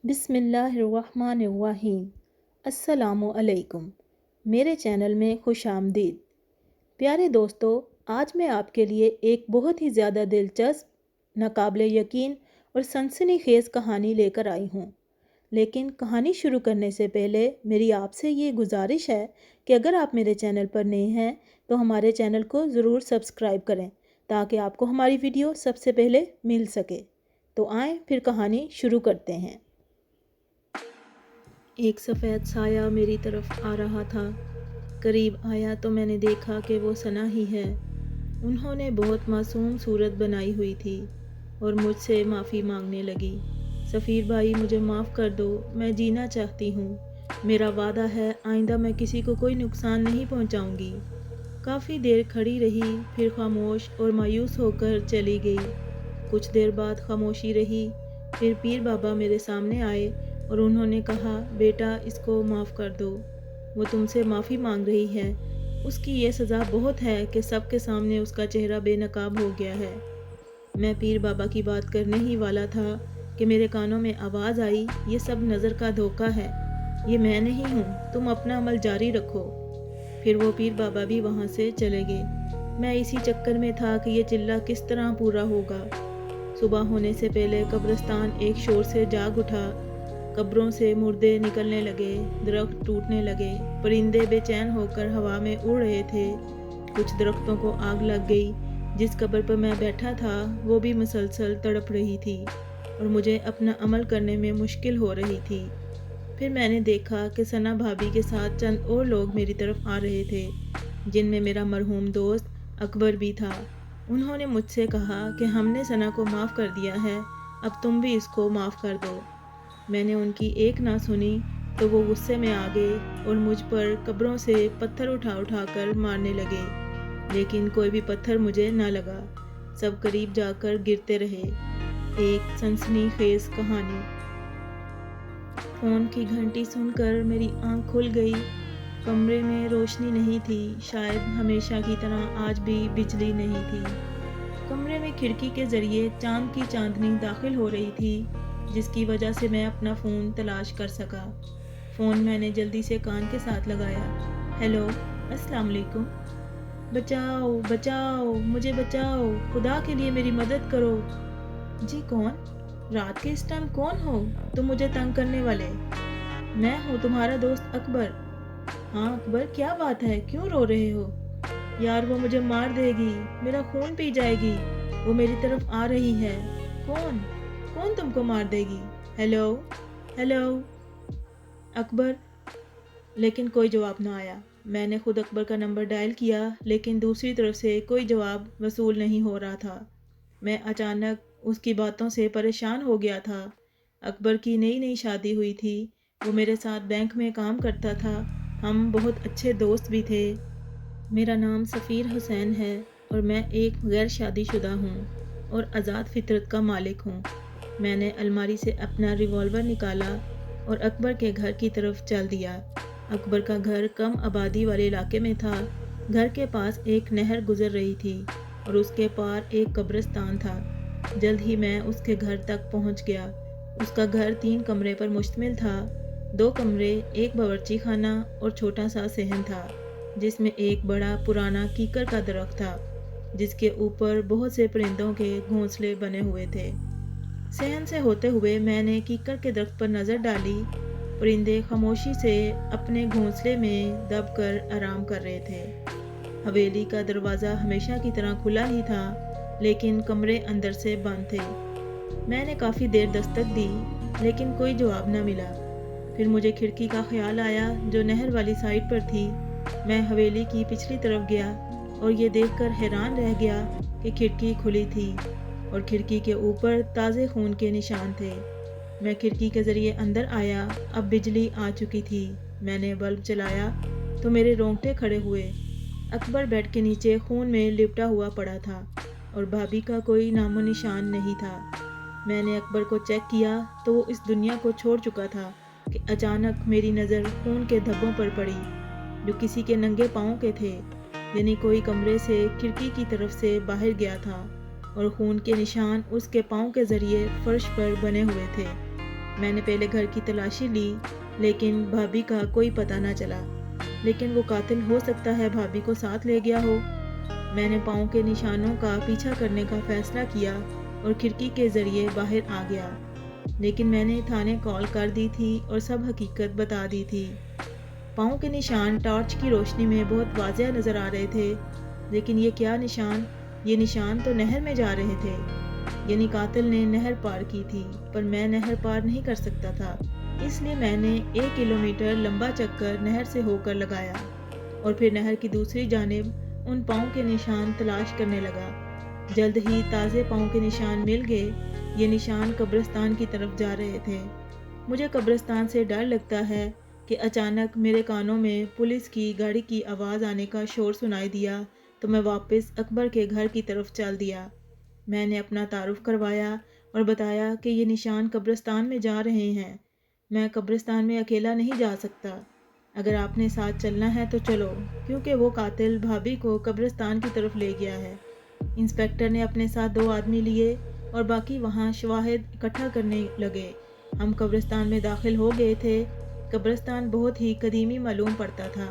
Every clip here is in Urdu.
بسم اللہ الرحمن الرحیم۔ السلام علیکم، میرے چینل میں خوش آمدید۔ پیارے دوستو، آج میں آپ کے لیے ایک بہت ہی زیادہ دلچسپ، ناقابل یقین اور سنسنی خیز کہانی لے کر آئی ہوں۔ لیکن کہانی شروع کرنے سے پہلے میری آپ سے یہ گزارش ہے کہ اگر آپ میرے چینل پر نئے ہیں تو ہمارے چینل کو ضرور سبسکرائب کریں تاکہ آپ کو ہماری ویڈیو سب سے پہلے مل سکے۔ تو آئیں پھر کہانی شروع کرتے ہیں۔ ایک سفید سایہ میری طرف آ رہا تھا۔ قریب آیا تو میں نے دیکھا کہ وہ ثنا ہی ہے۔ انہوں نے بہت معصوم صورت بنائی ہوئی تھی اور مجھ سے معافی مانگنے لگی۔ سفیر بھائی، مجھے معاف کر دو، میں جینا چاہتی ہوں۔ میرا وعدہ ہے آئندہ میں کسی کو کوئی نقصان نہیں پہنچاؤں گی۔ کافی دیر کھڑی رہی، پھر خاموش اور مایوس ہو کر چلی گئی۔ کچھ دیر بعد خاموشی رہی، پھر پیر بابا میرے سامنے آئے اور انہوں نے کہا، بیٹا اس کو معاف کر دو، وہ تم سے معافی مانگ رہی ہے۔ اس کی یہ سزا بہت ہے کہ سب کے سامنے اس کا چہرہ بے نقاب ہو گیا ہے۔ میں پیر بابا کی بات کرنے ہی والا تھا کہ میرے کانوں میں آواز آئی، یہ سب نظر کا دھوکہ ہے، یہ میں نہیں ہوں، تم اپنا عمل جاری رکھو۔ پھر وہ پیر بابا بھی وہاں سے چلے گئے۔ میں اسی چکر میں تھا کہ یہ چلہ کس طرح پورا ہوگا۔ صبح ہونے سے پہلے قبرستان ایک شور سے جاگ اٹھا۔ قبروں سے مردے نکلنے لگے، درخت ٹوٹنے لگے، پرندے بے چین ہو کر ہوا میں اڑ رہے تھے۔ کچھ درختوں کو آگ لگ گئی۔ جس قبر پر میں بیٹھا تھا وہ بھی مسلسل تڑپ رہی تھی اور مجھے اپنا عمل کرنے میں مشکل ہو رہی تھی۔ پھر میں نے دیکھا کہ ثنا بھابھی کے ساتھ چند اور لوگ میری طرف آ رہے تھے، جن میں میرا مرحوم دوست اکبر بھی تھا۔ انہوں نے مجھ سے کہا کہ ہم نے ثنا کو معاف کر دیا ہے، اب تم بھی اس کو معاف کر دو۔ میں نے ان کی ایک نہ سنی تو وہ غصے میں آ گئے اور مجھ پر قبروں سے پتھر اٹھا اٹھا کر مارنے لگے، لیکن کوئی بھی پتھر مجھے نہ لگا، سب قریب جا کر گرتے رہے۔ ایک سنسنی خیز کہانی۔ فون کی گھنٹی سن کر میری آنکھ کھل گئی۔ کمرے میں روشنی نہیں تھی، شاید ہمیشہ کی طرح آج بھی بجلی نہیں تھی۔ کمرے میں کھڑکی کے ذریعے چاند کی چاندنی داخل ہو رہی تھی، جس کی وجہ سے میں اپنا فون تلاش کر سکا۔ فون میں نے جلدی سے کان کے ساتھ لگایا۔ ہیلو، السلام علیکم۔ بچاؤ بچاؤ، مجھے بچاؤ، خدا کے لیے میری مدد کرو۔ جی کون؟ رات کے اس ٹائم کون ہو تم مجھے تنگ کرنے والے؟ میں ہوں تمہارا دوست اکبر۔ ہاں اکبر، کیا بات ہے، کیوں رو رہے ہو؟ یار وہ مجھے مار دے گی، میرا خون پی جائے گی، وہ میری طرف آ رہی ہے۔ کون کون تم کو مار دے گی؟ ہیلو ہیلو اکبر۔ لیکن کوئی جواب نہ آیا۔ میں نے خود اکبر کا نمبر ڈائل کیا، لیکن دوسری طرف سے کوئی جواب وصول نہیں ہو رہا تھا۔ میں اچانک اس کی باتوں سے پریشان ہو گیا تھا۔ اکبر کی نئی نئی شادی ہوئی تھی، وہ میرے ساتھ بینک میں کام کرتا تھا، ہم بہت اچھے دوست بھی تھے۔ میرا نام سفیر حسین ہے اور میں ایک غیر شادی شدہ ہوں اور آزاد فطرت کا مالک ہوں۔ میں نے الماری سے اپنا ریوالور نکالا اور اکبر کے گھر کی طرف چل دیا۔ اکبر کا گھر کم آبادی والے علاقے میں تھا۔ گھر کے پاس ایک نہر گزر رہی تھی اور اس کے پار ایک قبرستان تھا۔ جلد ہی میں اس کے گھر تک پہنچ گیا۔ اس کا گھر 3 کمرے پر مشتمل تھا۔ 2 کمرے، ایک باورچی خانہ اور چھوٹا سا صحن تھا، جس میں ایک بڑا پرانا کیکر کا درخت تھا، جس کے اوپر بہت سے پرندوں کے گھونسلے بنے ہوئے تھے۔ صحن سے ہوتے ہوئے میں نے کیکر کے درخت پر نظر ڈالی۔ پرندے خاموشی سے اپنے گھونسلے میں دب کر آرام کر رہے تھے۔ حویلی کا دروازہ ہمیشہ کی طرح کھلا ہی تھا، لیکن کمرے اندر سے بند تھے۔ میں نے کافی دیر دستک دی، لیکن کوئی جواب نہ ملا۔ پھر مجھے کھڑکی کا خیال آیا جو نہر والی سائڈ پر تھی۔ میں حویلی کی پچھلی طرف گیا اور یہ دیکھ کر حیران رہ گیا کہ کھڑکی کھلی تھی اور کھڑکی کے اوپر تازے خون کے نشان تھے۔ میں کھڑکی کے ذریعے اندر آیا۔ اب بجلی آ چکی تھی۔ میں نے بلب چلایا تو میرے رونگٹے کھڑے ہوئے۔ اکبر بیڈ کے نیچے خون میں لپٹا ہوا پڑا تھا اور بھابھی کا کوئی نام و نشان نہیں تھا۔ میں نے اکبر کو چیک کیا تو وہ اس دنیا کو چھوڑ چکا تھا کہ اچانک میری نظر خون کے دھبوں پر پڑی جو کسی کے ننگے پاؤں کے تھے، یعنی کوئی کمرے سے کھڑکی کی طرف سے باہر گیا تھا اور خون کے نشان اس کے پاؤں کے ذریعے فرش پر بنے ہوئے تھے۔ میں نے پہلے گھر کی تلاشی لی لیکن بھابھی کا کوئی پتہ نہ چلا۔ لیکن وہ قاتل ہو سکتا ہے بھابھی کو ساتھ لے گیا ہو۔ میں نے پاؤں کے نشانوں کا پیچھا کرنے کا فیصلہ کیا اور کھڑکی کے ذریعے باہر آ گیا، لیکن میں نے تھانے کال کر دی تھی اور سب حقیقت بتا دی تھی۔ پاؤں کے نشان ٹارچ کی روشنی میں بہت واضح نظر آ رہے تھے، لیکن یہ کیا نشان؟ یہ نشان تو نہر میں جا رہے تھے، یعنی قاتل نے نہر پار کی تھی، پر میں نہر پار نہیں کر سکتا تھا، اس لیے میں نے 1 کلومیٹر لمبا چکر نہر سے ہو کر لگایا اور پھر نہر کی دوسری جانب ان پاؤں کے نشان تلاش کرنے لگا۔ جلد ہی تازے پاؤں کے نشان مل گئے۔ یہ نشان قبرستان کی طرف جا رہے تھے۔ مجھے قبرستان سے ڈر لگتا ہے کہ اچانک میرے کانوں میں پولیس کی گاڑی کی آواز آنے کا شور سنائی دیا تو میں واپس اکبر کے گھر کی طرف چل دیا۔ میں نے اپنا تعارف کروایا اور بتایا کہ یہ نشان قبرستان میں جا رہے ہیں۔ میں قبرستان میں اکیلا نہیں جا سکتا، اگر آپ نے ساتھ چلنا ہے تو چلو، کیونکہ وہ قاتل بھابھی کو قبرستان کی طرف لے گیا ہے۔ انسپکٹر نے اپنے ساتھ 2 آدمی لیے اور باقی وہاں شواہد اکٹھا کرنے لگے۔ ہم قبرستان میں داخل ہو گئے تھے۔ قبرستان بہت ہی قدیمی معلوم پڑتا تھا۔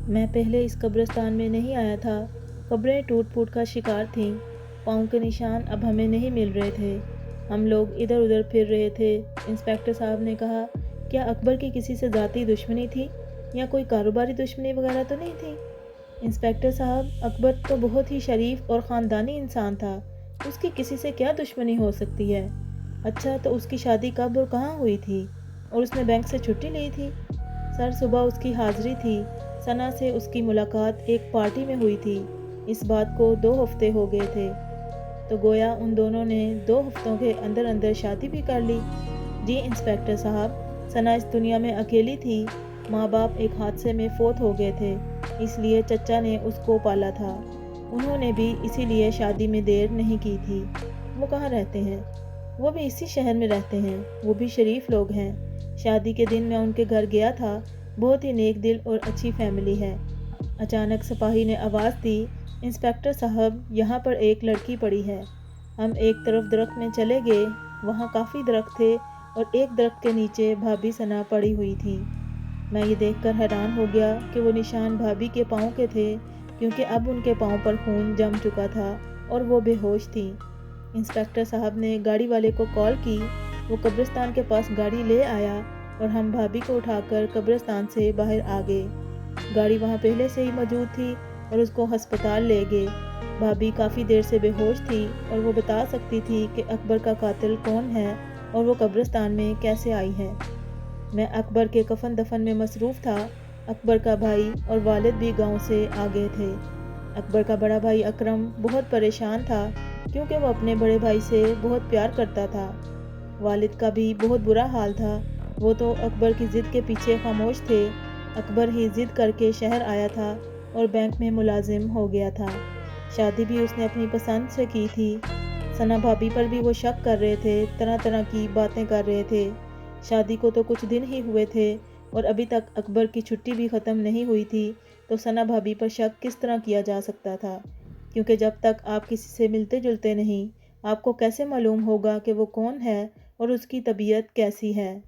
میں پہلے اس قبرستان میں نہیں آیا تھا۔ قبریں ٹوٹ پھوٹ کا شکار تھیں۔ پاؤں کے نشان اب ہمیں نہیں مل رہے تھے۔ ہم لوگ ادھر ادھر پھر رہے تھے۔ انسپکٹر صاحب نے کہا، کیا اکبر کی کسی سے ذاتی دشمنی تھی یا کوئی کاروباری دشمنی وغیرہ تو نہیں تھی؟ انسپکٹر صاحب، اکبر تو بہت ہی شریف اور خاندانی انسان تھا، اس کی کسی سے کیا دشمنی ہو سکتی ہے؟ اچھا، تو اس کی شادی کب اور کہاں ہوئی تھی اور اس نے بینک سے چھٹی لی تھی؟ سر، صبح اس کی حاضری تھی۔ ثنا سے اس کی ملاقات ایک پارٹی میں ہوئی تھی۔ اس بات کو 2 ہفتے ہو گئے تھے، تو گویا ان دونوں نے 2 ہفتوں کے اندر اندر شادی بھی کر لی۔ جی انسپکٹر صاحب، ثنا اس دنیا میں اکیلی تھی۔ ماں باپ ایک حادثے میں فوت ہو گئے تھے، اس لیے چچا نے اس کو پالا تھا۔ انہوں نے بھی اسی لیے شادی میں دیر نہیں کی تھی۔ وہ کہاں رہتے ہیں؟ وہ بھی اسی شہر میں رہتے ہیں۔ وہ بھی شریف لوگ ہیں۔ شادی کے دن میں ان کے گھر گیا تھا، بہت ہی نیک دل اور اچھی فیملی ہے۔ اچانک سپاہی نے آواز دی، انسپکٹر صاحب، یہاں پر ایک لڑکی پڑی ہے۔ ہم ایک طرف درخت میں چلے گئے، وہاں کافی درخت تھے اور ایک درخت کے نیچے بھابھی ثنا پڑی ہوئی تھی۔ میں یہ دیکھ کر حیران ہو گیا کہ وہ نشان بھابھی کے پاؤں کے تھے، کیونکہ اب ان کے پاؤں پر خون جم چکا تھا اور وہ بے ہوش تھی۔ انسپکٹر صاحب نے گاڑی والے کو کال کی، وہ قبرستان کے پاس گاڑی لے آیا اور ہم بھابھی کو اٹھا کر قبرستان سے باہر آ گئے۔ گاڑی وہاں پہلے سے ہی موجود تھی اور اس کو ہسپتال لے گئے۔ بھابھی کافی دیر سے بے ہوش تھی اور وہ بتا سکتی تھی کہ اکبر کا قاتل کون ہے اور وہ قبرستان میں کیسے آئی ہے۔ میں اکبر کے کفن دفن میں مصروف تھا۔ اکبر کا بھائی اور والد بھی گاؤں سے آ گئے تھے۔ اکبر کا بڑا بھائی اکرم بہت پریشان تھا، کیونکہ وہ اپنے بڑے بھائی سے بہت پیار کرتا تھا۔ والد کا بھی بہت برا حال تھا، وہ تو اکبر کی ضد کے پیچھے خاموش تھے۔ اکبر ہی ضد کر کے شہر آیا تھا اور بینک میں ملازم ہو گیا تھا۔ شادی بھی اس نے اپنی پسند سے کی تھی۔ ثنا بھابھی پر بھی وہ شک کر رہے تھے، طرح طرح کی باتیں کر رہے تھے۔ شادی کو تو کچھ دن ہی ہوئے تھے اور ابھی تک اکبر کی چھٹی بھی ختم نہیں ہوئی تھی، تو ثنا بھابھی پر شک کس طرح کیا جا سکتا تھا؟ کیونکہ جب تک آپ کسی سے ملتے جلتے نہیں، آپ کو کیسے معلوم ہوگا کہ وہ کون ہے اور اس کی طبیعت کیسی ہے؟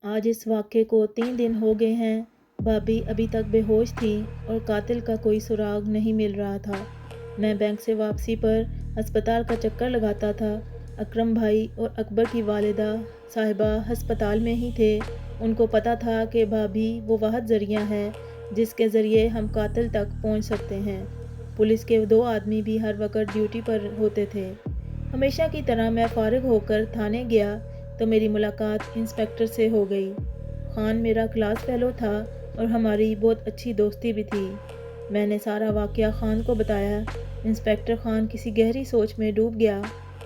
آج اس واقعے کو 3 دن ہو گئے ہیں۔ بھابھی ابھی تک بے ہوش تھی اور قاتل کا کوئی سراغ نہیں مل رہا تھا۔ میں بینک سے واپسی پر ہسپتال کا چکر لگاتا تھا۔ اکرم بھائی اور اکبر کی والدہ صاحبہ ہسپتال میں ہی تھے۔ ان کو پتہ تھا کہ بھابھی وہ واحد ذریعہ ہے جس کے ذریعے ہم قاتل تک پہنچ سکتے ہیں۔ پولیس کے 2 آدمی بھی ہر وقت ڈیوٹی پر ہوتے تھے۔ ہمیشہ کی طرح میں فارغ ہو کر تھانے گیا تو میری ملاقات انسپکٹر سے ہو گئی۔ خان میرا کلاس فیلو تھا اور ہماری بہت اچھی دوستی بھی تھی۔ میں نے سارا واقعہ خان کو بتایا۔ انسپکٹر خان کسی گہری سوچ میں ڈوب گیا۔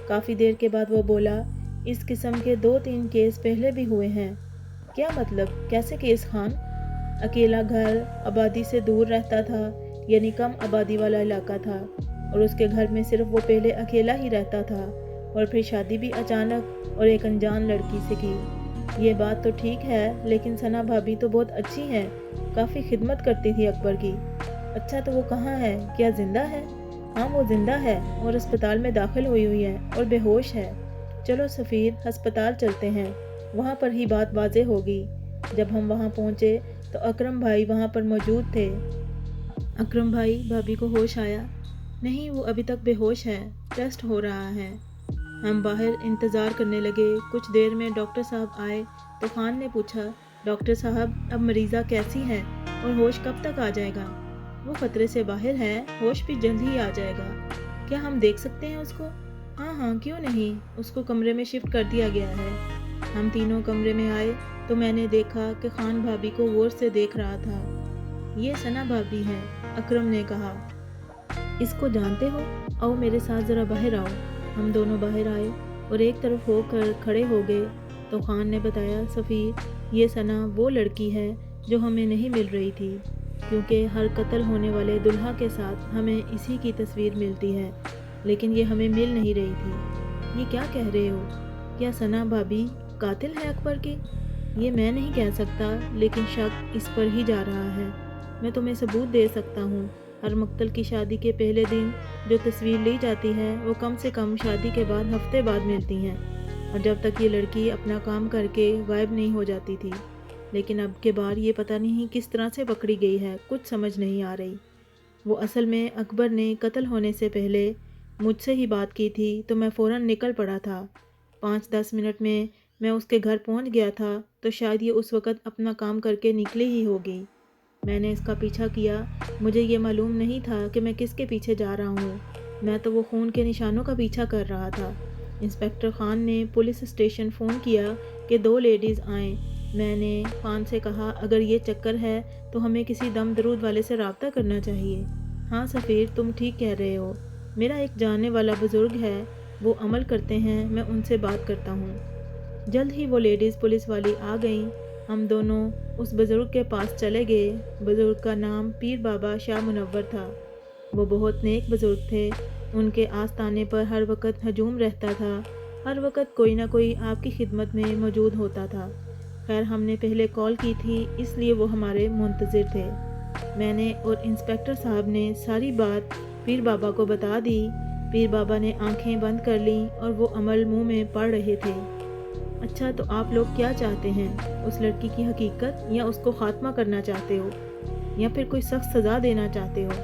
کافی دیر کے بعد وہ بولا، اس قسم کے 2-3 کیس پہلے بھی ہوئے ہیں۔ کیا مطلب؟ کیسے کیس خان؟ اکیلا گھر، آبادی سے دور رہتا تھا، یعنی کم آبادی والا علاقہ تھا، اور اس کے گھر میں صرف وہ پہلے اکیلا ہی رہتا تھا اور پھر شادی بھی اچانک اور ایک انجان لڑکی سے کی۔ یہ بات تو ٹھیک ہے، لیکن ثنا بھابھی تو بہت اچھی ہیں، کافی خدمت کرتی تھی اکبر کی۔ اچھا، تو وہ کہاں ہے؟ کیا زندہ ہے؟ ہاں، وہ زندہ ہے اور اسپتال میں داخل ہوئی ہے اور بے ہوش ہے۔ چلو سفیر، ہسپتال چلتے ہیں، وہاں پر ہی بات واضح ہوگی۔ جب ہم وہاں پہنچے تو اکرم بھائی وہاں پر موجود تھے۔ اکرم بھائی، بھابھی کو ہوش آیا؟ نہیں، وہ ابھی تک بے ہوش ہے، ٹیسٹ ہو رہا ہے۔ ہم باہر انتظار کرنے لگے۔ کچھ دیر میں ڈاکٹر صاحب آئے تو خان نے پوچھا، ڈاکٹر صاحب اب مریضہ کیسی ہے اور ہوش کب تک آ جائے گا؟ وہ خطرے سے باہر ہے، ہوش بھی جلد ہی آ جائے گا۔ کیا ہم دیکھ سکتے ہیں اس کو؟ ہاں ہاں، کیوں نہیں، اس کو کمرے میں شفٹ کر دیا گیا ہے۔ ہم تینوں کمرے میں آئے تو میں نے دیکھا کہ خان بھابھی کو غور سے دیکھ رہا تھا۔ یہ ثنا بھابھی ہے، اکرم نے کہا۔ اس کو جانتے ہو؟ آؤ میرے ساتھ ذرا باہر آؤ۔ ہم دونوں باہر آئے اور ایک طرف ہو کر کھڑے ہو گئے تو خان نے بتایا، سفیر، یہ ثنا وہ لڑکی ہے جو ہمیں نہیں مل رہی تھی، کیونکہ ہر قتل ہونے والے دلہا کے ساتھ ہمیں اسی کی تصویر ملتی ہے، لیکن یہ ہمیں مل نہیں رہی تھی۔ یہ کیا کہہ رہے ہو؟ کیا ثنا بھابھی قاتل ہے اکبر کی؟ یہ میں نہیں کہہ سکتا، لیکن شک اس پر ہی جا رہا ہے۔ میں تمہیں ثبوت دے سکتا ہوں۔ ہر مقتل کی شادی کے پہلے دن جو تصویر لی جاتی ہے وہ کم سے کم شادی کے بعد ہفتے بعد ملتی ہیں، اور جب تک یہ لڑکی اپنا کام کر کے غائب نہیں ہو جاتی تھی۔ لیکن اب کے بار یہ پتہ نہیں کس طرح سے پکڑی گئی ہے، کچھ سمجھ نہیں آ رہی۔ وہ اصل میں اکبر نے قتل ہونے سے پہلے مجھ سے ہی بات کی تھی تو میں فوراً نکل پڑا تھا۔ 5-10 منٹ میں اس کے گھر پہنچ گیا تھا تو شاید یہ اس وقت اپنا کام کر کے نکلی ہی ہوگی۔ میں نے اس کا پیچھا کیا، مجھے یہ معلوم نہیں تھا کہ میں کس کے پیچھے جا رہا ہوں، میں تو وہ خون کے نشانوں کا پیچھا کر رہا تھا۔ انسپکٹر خان نے پولیس اسٹیشن فون کیا کہ 2 لیڈیز آئیں۔ میں نے خان سے کہا، اگر یہ چکر ہے تو ہمیں کسی دم درود والے سے رابطہ کرنا چاہیے۔ ہاں سفیر، تم ٹھیک کہہ رہے ہو، میرا ایک جاننے والا بزرگ ہے، وہ عمل کرتے ہیں، میں ان سے بات کرتا ہوں۔ جلد ہی وہ لیڈیز پولیس والی آ گئیں۔ ہم دونوں اس بزرگ کے پاس چلے گئے۔ بزرگ کا نام پیر بابا شاہ منور تھا۔ وہ بہت نیک بزرگ تھے۔ ان کے آستانے پر ہر وقت ہجوم رہتا تھا، ہر وقت کوئی نہ کوئی آپ کی خدمت میں موجود ہوتا تھا۔ خیر، ہم نے پہلے کال کی تھی، اس لیے وہ ہمارے منتظر تھے۔ میں نے اور انسپکٹر صاحب نے ساری بات پیر بابا کو بتا دی۔ پیر بابا نے آنکھیں بند کر لیں اور وہ عمل منہ میں پڑھ رہے تھے۔ اچھا، تو آپ لوگ کیا چاہتے ہیں؟ اس لڑکی کی حقیقت، یا اس کو خاتمہ کرنا چاہتے ہو، یا پھر کوئی سخت سزا دینا چاہتے ہو؟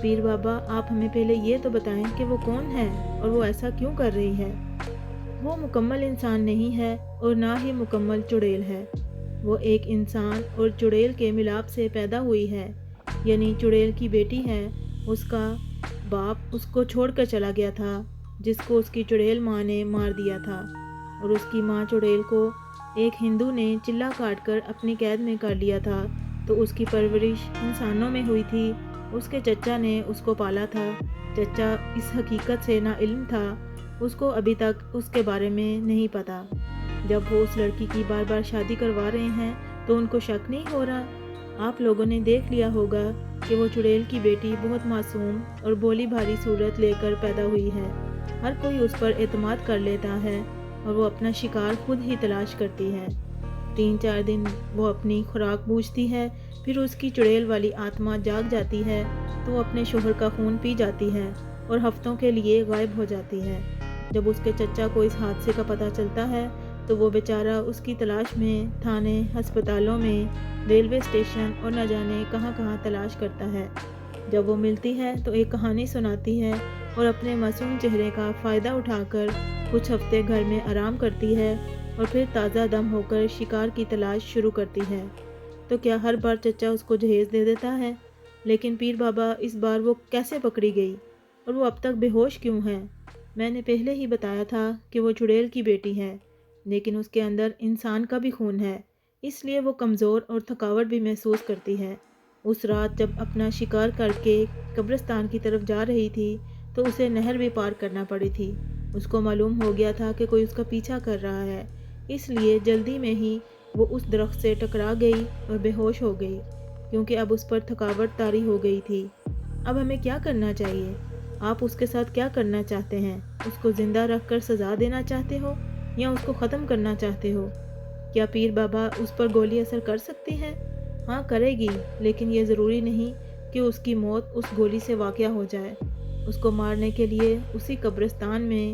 پیر بابا، آپ ہمیں پہلے یہ تو بتائیں کہ وہ کون ہے اور وہ ایسا کیوں کر رہی ہے؟ وہ مکمل انسان نہیں ہے اور نہ ہی مکمل چڑیل ہے۔ وہ ایک انسان اور چڑیل کے ملاپ سے پیدا ہوئی ہے، یعنی چڑیل کی بیٹی ہے۔ اس کا باپ اس کو چھوڑ کر چلا گیا تھا، جس کو اس کی چڑیل ماں نے مار دیا تھا، اور اس کی ماں چڑیل کو ایک ہندو نے چلہ کاٹ کر اپنی قید میں کر لیا تھا، تو اس کی پرورش انسانوں میں ہوئی تھی۔ اس کے چچا نے اس کو پالا تھا۔ چچا اس حقیقت سے نا علم تھا، اس کو ابھی تک اس کے بارے میں نہیں پتا۔ جب وہ اس لڑکی کی بار بار شادی کروا رہے ہیں تو ان کو شک نہیں ہو رہا؟ آپ لوگوں نے دیکھ لیا ہوگا کہ وہ چڑیل کی بیٹی بہت معصوم اور بھولی بھاری صورت لے کر پیدا ہوئی ہے۔ ہر کوئی اس پر اعتماد کر لیتا ہے اور وہ اپنا شکار خود ہی تلاش کرتی ہے۔ 3-4 دن وہ اپنی خوراک بوجھتی ہے، پھر اس کی چڑیل والی آتما جاگ جاتی ہے تو وہ اپنے شوہر کا خون پی جاتی ہے اور ہفتوں کے لیے غائب ہو جاتی ہے۔ جب اس کے چچا کو اس حادثے کا پتہ چلتا ہے تو وہ بیچارہ اس کی تلاش میں تھانے، ہسپتالوں میں، ریلوے اسٹیشن اور نہ جانے کہاں کہاں تلاش کرتا ہے۔ جب وہ ملتی ہے تو ایک کہانی سناتی ہے اور اپنے معصوم چہرے کا فائدہ اٹھا کر کچھ ہفتے گھر میں آرام کرتی ہے اور پھر تازہ دم ہو کر شکار کی تلاش شروع کرتی ہے۔ تو کیا ہر بار چچا اس کو جہیز دے دیتا ہے؟ لیکن پیر بابا، اس بار وہ کیسے پکڑی گئی اور وہ اب تک بے ہوش کیوں ہے؟ میں نے پہلے ہی بتایا تھا کہ وہ چڑیل کی بیٹی ہے، لیکن اس کے اندر انسان کا بھی خون ہے، اس لیے وہ کمزور اور تھکاوٹ بھی محسوس کرتی ہے۔ اس رات جب اپنا شکار کر کے قبرستان کی طرف جا رہی تھی تو اسے نہر بھی پار کرنا پڑی تھی۔ اس کو معلوم ہو گیا تھا کہ کوئی اس کا پیچھا کر رہا ہے، اس لیے جلدی میں ہی وہ اس درخت سے ٹکرا گئی اور بے ہوش ہو گئی، کیونکہ اب اس پر تھکاوٹ طاری ہو گئی تھی۔ اب ہمیں کیا کرنا چاہیے؟ آپ اس کے ساتھ کیا کرنا چاہتے ہیں؟ اس کو زندہ رکھ کر سزا دینا چاہتے ہو یا اس کو ختم کرنا چاہتے ہو؟ کیا پیر بابا اس پر گولی اثر کر سکتی ہے؟ ہاں کرے گی، لیکن یہ ضروری نہیں کہ اس کی موت اس گولی سے واقع ہو جائے۔ اس کو مارنے کے لیے اسی قبرستان میں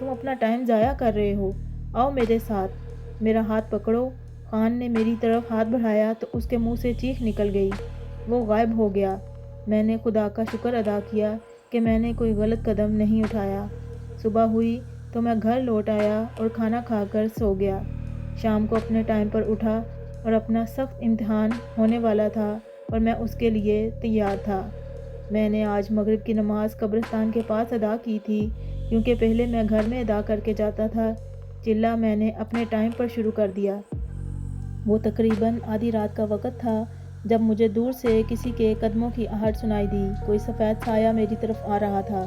تم اپنا ٹائم ضائع کر رہے ہو، آؤ میرے ساتھ، میرا ہاتھ پکڑو۔ خان نے میری طرف ہاتھ بڑھایا تو اس کے منہ سے چیخ نکل گئی۔ وہ غائب ہو گیا۔ میں نے خدا کا شکر ادا کیا کہ میں نے کوئی غلط قدم نہیں اٹھایا۔ صبح ہوئی تو میں گھر لوٹ آیا اور کھانا کھا کر سو گیا۔ شام کو اپنے ٹائم پر اٹھا اور اپنا سخت امتحان ہونے والا تھا اور میں اس کے لیے تیار تھا۔ میں نے آج مغرب کی نماز قبرستان کے پاس ادا کی تھی، کیونکہ پہلے میں گھر میں ادا کر کے جاتا تھا۔ چلہ میں نے اپنے ٹائم پر شروع کر دیا۔ وہ تقریباً آدھی رات کا وقت تھا جب مجھے دور سے کسی کے قدموں کی آہٹ سنائی دی۔ کوئی سفید سایہ میری طرف آ رہا تھا۔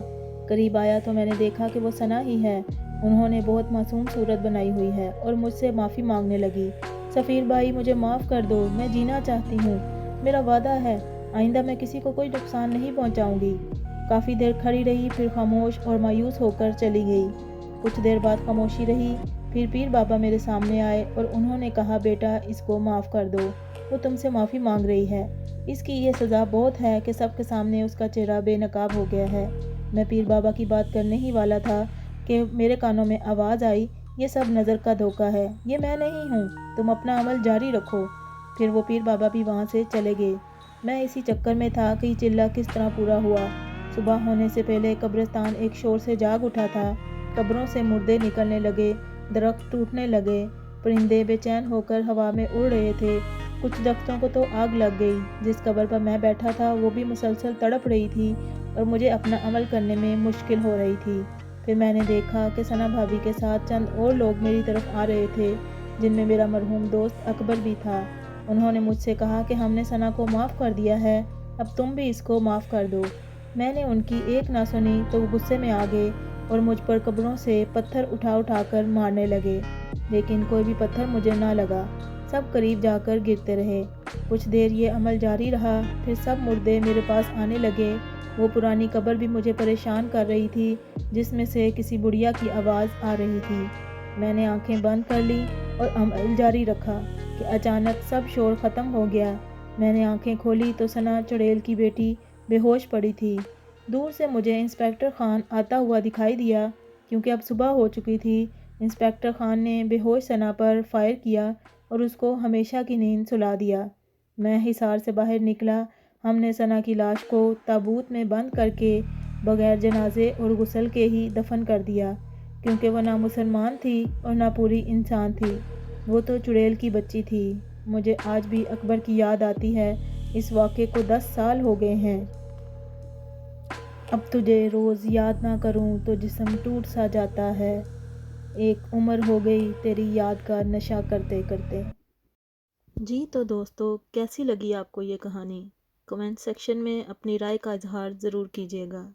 قریب آیا تو میں نے دیکھا کہ وہ ثنا ہی ہے۔ انہوں نے بہت معصوم صورت بنائی ہوئی ہے اور مجھ سے معافی مانگنے لگی۔ سفیر بھائی، مجھے معاف کر دو، میں جینا چاہتی ہوں، میرا وعدہ ہے آئندہ میں کسی کو کوئی نقصان نہیں پہنچاؤں گی۔ کافی دیر کھڑی رہی، پھر خاموش اور مایوس ہو کر چلی گئی۔ کچھ دیر بعد خاموشی رہی، پھر پیر بابا میرے سامنے آئے اور انہوں نے کہا، بیٹا اس کو معاف کر دو، وہ تم سے معافی مانگ رہی ہے، اس کی یہ سزا بہت ہے کہ سب کے سامنے اس کا چہرہ بے نقاب ہو گیا ہے۔ میں پیر بابا کی بات کرنے ہی والا تھا کہ میرے کانوں میں آواز آئی، یہ سب نظر کا دھوکہ ہے، یہ میں نہیں ہوں، تم اپنا عمل جاری رکھو۔ پھر وہ پیر بابا بھی وہاں سے چلے گئے۔ میں اسی چکر میں تھا کہ یہ چلہ کس طرح پورا ہوا۔ صبح ہونے سے پہلے قبرستان ایک شور سے جاگ اٹھا تھا۔ قبروں سے مردے نکلنے لگے، درخت ٹوٹنے لگے، پرندے بے چین ہو کر ہوا میں اڑ رہے تھے۔ کچھ درختوں کو تو آگ لگ گئی۔ جس قبر پر میں بیٹھا تھا وہ بھی مسلسل تڑپ رہی تھی اور مجھے اپنا عمل کرنے میں مشکل ہو رہی تھی۔ پھر میں نے دیکھا کہ ثنا بھابھی کے ساتھ چند اور لوگ میری طرف آ رہے تھے، جن میں میرا مرحوم دوست اکبر بھی تھا۔ انہوں نے مجھ سے کہا کہ ہم نے ثنا کو معاف کر دیا ہے، اب تم بھی اس کو معاف کر دو۔ میں نے ان کی ایک نہ سنی تو وہ غصے میں آ گئے اور مجھ پر قبروں سے پتھر اٹھا اٹھا کر مارنے لگے، لیکن کوئی بھی پتھر مجھے نہ لگا، سب قریب جا کر گرتے رہے۔ کچھ دیر یہ عمل جاری رہا، پھر سب مردے میرے پاس آنے لگے۔ وہ پرانی قبر بھی مجھے پریشان کر رہی تھی، جس میں سے کسی بڑھیا کی آواز آ رہی تھی۔ میں نے آنکھیں بند کر لیں اور عمل جاری رکھا کہ اچانک سب شور ختم ہو گیا۔ میں نے آنکھیں کھولی تو ثنا چڑیل کی بیٹی بے ہوش پڑی تھی۔ دور سے مجھے انسپکٹر خان آتا ہوا دکھائی دیا، کیونکہ اب صبح ہو چکی تھی۔ انسپکٹر خان نے بے ہوش ثنا پر فائر کیا اور اس کو ہمیشہ کی نیند سلا دیا۔ میں حصار سے باہر نکلا۔ ہم نے ثنا کی لاش کو تابوت میں بند کر کے بغیر جنازے اور غسل کے ہی دفن کر دیا، کیونکہ وہ نہ مسلمان تھی اور نہ پوری انسان تھی، وہ تو چڑیل کی بچی تھی۔ مجھے آج بھی اکبر کی یاد آتی ہے۔ اس واقعے کو 10 سال ہو گئے ہیں۔ اب تجھے روز یاد نہ کروں تو جسم ٹوٹ سا جاتا ہے، ایک عمر ہو گئی تیری یاد کا نشہ کرتے کرتے۔ جی تو دوستو، کیسی لگی آپ کو یہ کہانی؟ کمنٹ سیکشن میں اپنی رائے کا اظہار ضرور کیجیے گا۔